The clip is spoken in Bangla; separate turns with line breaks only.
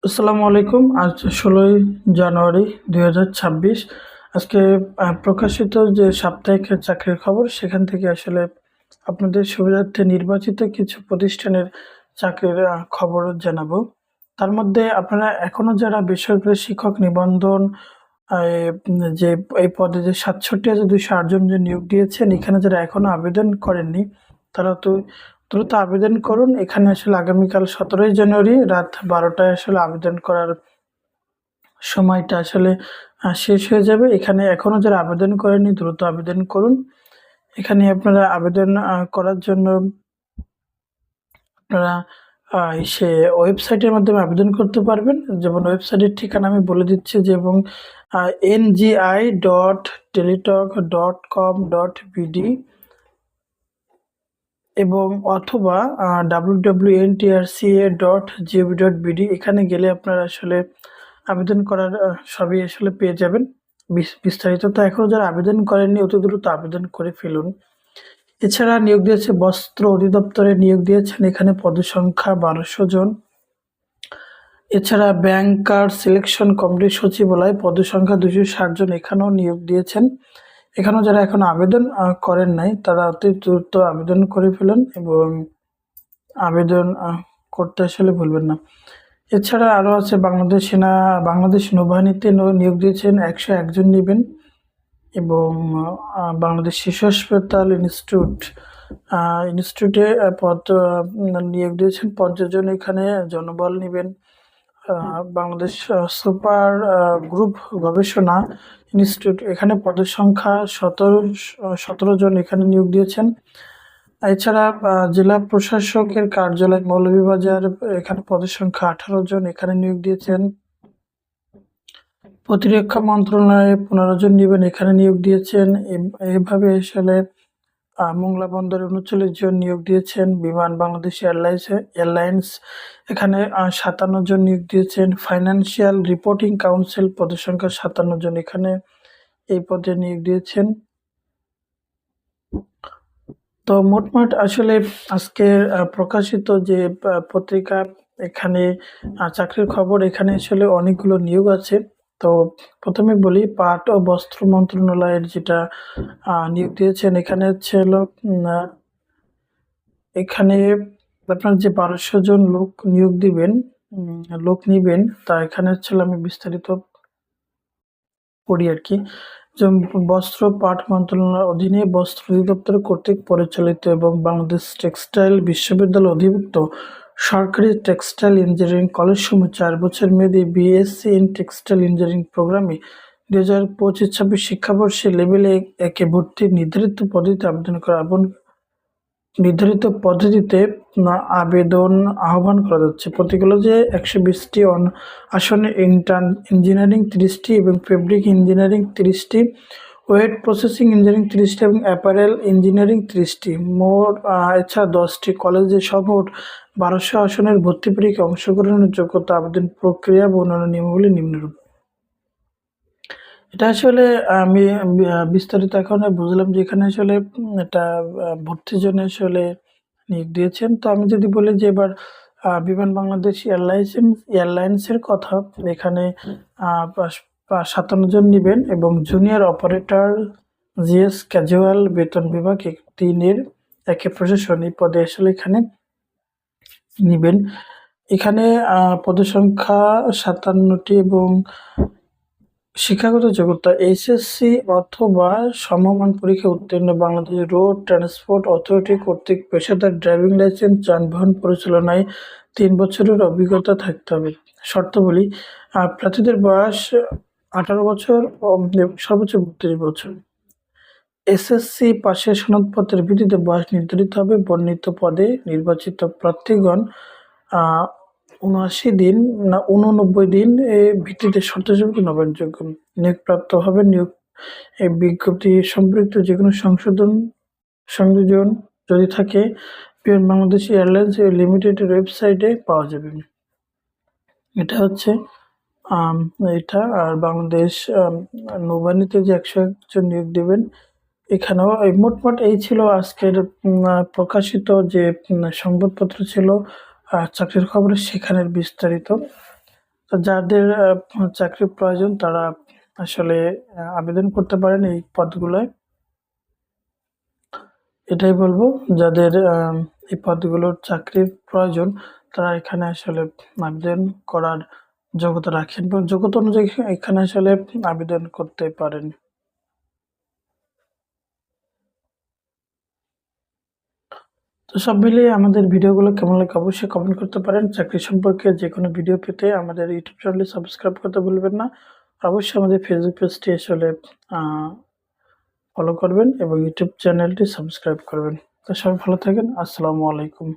আসসালামু আলাইকুম। আজ ১৬ই জানুয়ারি ২০২৬। আজকে প্রকাশিত যে সাপ্তাহিক চাকরির খবর সেখান থেকে আসলে আপনাদের সুবিধার্থে নির্বাচিত কিছু প্রতিষ্ঠানের চাকরির খবর জানাবো। তার মধ্যে আপনারা এখনো যারা বেসরকারি শিক্ষক নিবন্ধন যে এই পদে যে ৬৭,২০৮ জন যে নিয়োগ দিয়েছেন, এখানে যারা এখনো আবেদন করেননি তারা তো দ্রুত আবেদন করুন। এখানে আসলে আগামীকাল ১৭ই জানুয়ারি রাত ১২টায় আসলে আবেদন করার সময়টা আসলে শেষ হয়ে যাবে। এখানে এখনো যারা আবেদন করেননি দ্রুত আবেদন করুন। এখানে আপনারা আবেদন করার জন্য আপনারা সে ওয়েবসাইটের মাধ্যমে আবেদন করতে পারবেন। যেমন ওয়েবসাইটের ঠিকানা আমি বলে দিচ্ছি যে এবং ngi.teletalk.com.bd এবং অথবা www.ntrca.gov.bd এখানে গেলে আপনারা আসলে আবেদন করার সবই আসলে পেয়ে যাবেন বিস্তারিত। তো এখনো যারা আবেদন করেননি অতি দ্রুত আবেদন করে ফেলুন। এছাড়া নিয়োগ দিয়েছে বস্ত্র অধিদপ্তরে নিয়োগ দিয়েছেন, এখানে পদসংখ্যা ১২০০ জন। এছাড়া ব্যাংকার সিলেকশন কমিটির সচিবালয় পদসংখ্যা ২৬০ জন, এখানেও নিয়োগ দিয়েছেন। এখানেও যারা এখন আবেদন করেন নাই তারা অতি দ্রুত আবেদন করে ফেলুন এবং আবেদন করতে আসলে ভুলবেন না। এছাড়া আরও আছে বাংলাদেশ নৌবাহিনীতে নিয়োগ দিয়েছেন ১০১ জন নেবেন এবং বাংলাদেশ শিশু হাসপাতাল ইনস্টিটিউটে পদ নিয়োগ দিয়েছেন ৫০ জন, এখানে জনবল নেবেন। বাংলাদেশ সুপার গ্রুপ গবেষণা ইনস্টিটিউট, এখানে পদের সংখ্যা ১৭ জন, এখানে নিয়োগ দিয়েছেন। এছাড়া জেলা প্রশাসকের কার্যালয় মৌলভীবাজার, এখানে পদের সংখ্যা ১৮ জন, এখানে নিয়োগ দিয়েছেন। প্রতিরক্ষা মন্ত্রণালয়ে ১৫ জন নেবেন, এখানে নিয়োগ দিয়েছেন। এভাবে আসলে মোংলা বন্দরে ৩৯ জন নিয়োগ দিয়েছেন। বিমান বাংলাদেশ এয়ারলাইন্স এখানে ৫৭ জন নিয়োগ দিয়েছেন। ফাইন্যান্সিয়াল রিপোর্টিং কাউন্সিল পদের সংখ্যা ৫৭ জন, এখানে এই পদে নিয়োগ দিয়েছেন। তো মোটমাট আসলে আজকের প্রকাশিত যে পত্রিকা, এখানে চাকরির খবর, এখানে আসলে অনেকগুলো নিয়োগ আছে। তো প্রথমে বলি পাট ও বস্ত্র মন্ত্রণালয়ের যেটা নিয়োগ দিয়েছেন, এখানে হচ্ছে হলো এখানে আপনার যে ১২০০ জন লোক নিবেন তা এখানে হচ্ছে আমি বিস্তারিত পড়ি আর কি। যেমন বস্ত্র পাট মন্ত্রণালয়ের অধীনে বস্ত্র অধিদপ্তর কর্তৃক পরিচালিত এবং বাংলাদেশ টেক্সটাইল বিশ্ববিদ্যালয় অধিভুক্ত সরকারি টেক্সটাইল ইঞ্জিনিয়ারিং কলেজসমূহ ৪ বছর মেয়াদী বিএসসি ইন টেক্সটাইল ইঞ্জিনিয়ারিং প্রোগ্রামে ২০২৫-২৬ শিক্ষাবর্ষে লেভেল ১-এ ভর্তির নির্ধারিত পদ্ধতিতে আবেদন আহ্বান করা যাচ্ছে। প্রতি কলেজে ১২০টি আসনে ইঞ্জিনিয়ারিং ৩০টি এবং ফেব্রিক ইঞ্জিনিয়ারিং ৩০টি, ওয়েট প্রসেসিং ইঞ্জিনিয়ারিং ৩০টি এবং অ্যাপারেল ইঞ্জিনিয়ারিং ৩০টি। মোট এছাড়া ১০টি কলেজে মোট ১২০০ আসনের ভর্তি পরীক্ষায় অংশগ্রহণের যোগ্যতা, আবেদন প্রক্রিয়া ও অন্যান্য নিয়মাবলী নিম্নরূপ। এটা আসলে আমি বিস্তারিত এখন বুঝলাম যে এখানে আসলে এটা ভর্তির জন্য আসলে নিয়োগ দিয়েছেন। তো আমি যদি বলি যে এবার বিমান বাংলাদেশ এয়ারলাইন্সের কথা, এখানে ৫৭ জন নিবেন এবং জুনিয়র অপারেটর জিএস ক্যাজুয়াল বেতন বিভাগ ৩-১ প্রশাসন এই পদে আসলে এখানে নিবেন। এখানে পদের সংখ্যা ৫৭টি এবং শিক্ষাগত যোগ্যতা এইচএসসি অথবা সমমান পরীক্ষা উত্তীর্ণ, বাংলাদেশ রোড ট্রান্সপোর্ট অথরিটি কর্তৃক পেশাদার ড্রাইভিং লাইসেন্স, যানবাহন পরিচালনায় ৩ বছরের অভিজ্ঞতা থাকতে হবে। শর্তাবলী: প্রার্থীদের বয়স ১৮ বছর সর্বোচ্চ ৩২ বছর। এসএসসি পাশের সনদপত্রের ভিত্তিতে বয়স নির্ধারিত হবে। বর্ণিত পদে নির্বাচিত প্রার্থীগণ ৭৯ দিন না ৮৯ দিন ভিত্তিতে শর্তসাপেক্ষে নবায়নযোগ্য। নিয়োগপ্রাপ্ত হবে এই বিজ্ঞপ্তি সম্পর্কিত যে কোনো সংযোজন যদি থাকে বিমান বাংলাদেশ এয়ারলাইন্স লিমিটেডের ওয়েবসাইটে পাওয়া যাবে। এটা হচ্ছে এটা। আর বাংলাদেশ নৌবাহিনীতে যে ১০১ জন নিয়োগ দেবেন, এখানেও মোটমাট এই ছিল আজকের প্রকাশিত যে সংবাদপত্র ছিল চাকরির খবরে, সেখানের বিস্তারিত। যাদের চাকরির প্রয়োজন তারা আসলে আবেদন করতে পারেন এই পদগুলোয়। এটাই বলবো, যাদের এই পদগুলোর চাকরির প্রয়োজন তারা এখানে আসলে আবেদন করার যোগ্যতা রাখেন এবং যোগ্যতা অনুযায়ী এখানে আসলে আবেদন করতে পারেন। তো সব মিলিয়ে আমাদের ভিডিওগুলো কেমন লাগে অবশ্যই কমেন্ট করতে পারেন। চাকরি সম্পর্কে যেকোনো ভিডিও পেতে আমাদের ইউটিউব চ্যানেলটি সাবস্ক্রাইব করতে ভুলবেন না। অবশ্যই আমাদের ফেসবুক পেজটি আসলে ফলো করবেন এবং ইউটিউব চ্যানেলটি সাবস্ক্রাইব করবেন। তো সবাই ভালো থাকেন। আসসালামু আলাইকুম।